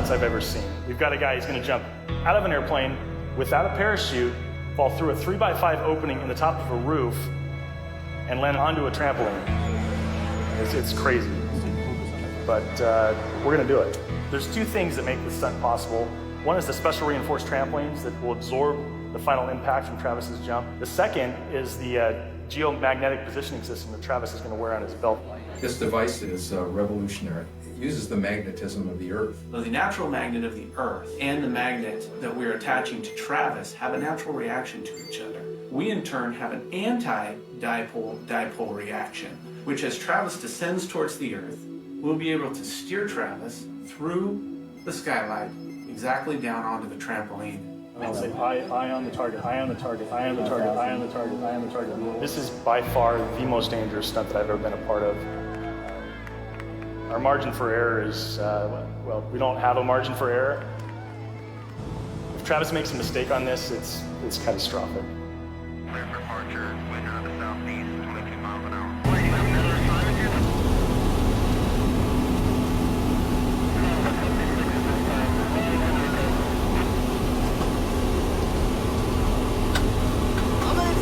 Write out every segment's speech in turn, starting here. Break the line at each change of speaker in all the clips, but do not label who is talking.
stunts I've ever seen. We've got a guy who's going to jump out of an airplane without a parachute, fall through a 3x5 opening in the top of a roof, and land onto a trampoline. It's crazy, but we're going to do it. There's two things that make this stunt possible. One is the special reinforced trampolines that will absorb the final impact from Travis's jump. The second is the geomagnetic positioning system that Travis is going to wear on his belt.
This device is revolutionary. It uses the magnetism of the Earth.
So the natural magnet of the Earth and the magnet that we're attaching to Travis have a natural reaction to each other. We in turn have an anti-dipole-dipole reaction, which as Travis descends towards the Earth, we'll be able to steer Travis through the skylight exactly down onto the trampoline.
I'll say eye on the target, eye on the target, eye on the target, eye on the target, eye on the target. This is by far the most dangerous stunt that I've ever been a part of. Our margin for error is, well, we don't have a margin for error. If Travis makes a mistake on this, it's catastrophic.
Clear for departure, wind out of the southeast, 22 miles an hour.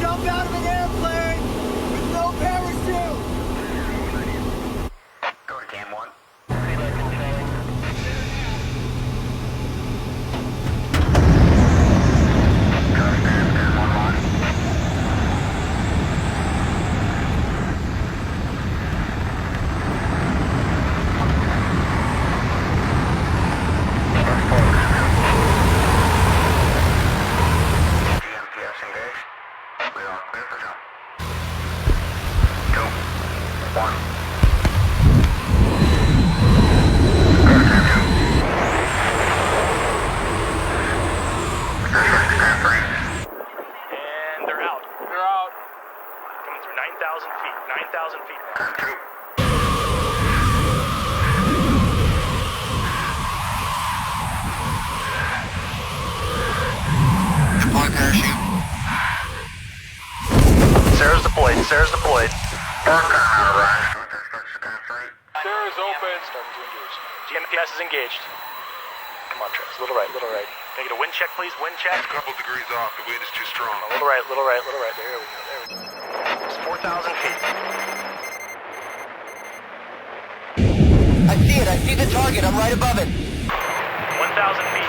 Jump out of an airplane with no parachute!
Go to cam 1.
Sarah's deployed.
Sarah's open. Starting to engage.
GPS is engaged. Come on, Travis. Little right, little right. Can I get a wind check, please? Wind check.
A couple degrees off. The wind is too strong.
A little right, little right, little right. There we go. There we go. It's 4,000 feet.
I see it. I see the target. I'm right above it.
1,000 feet.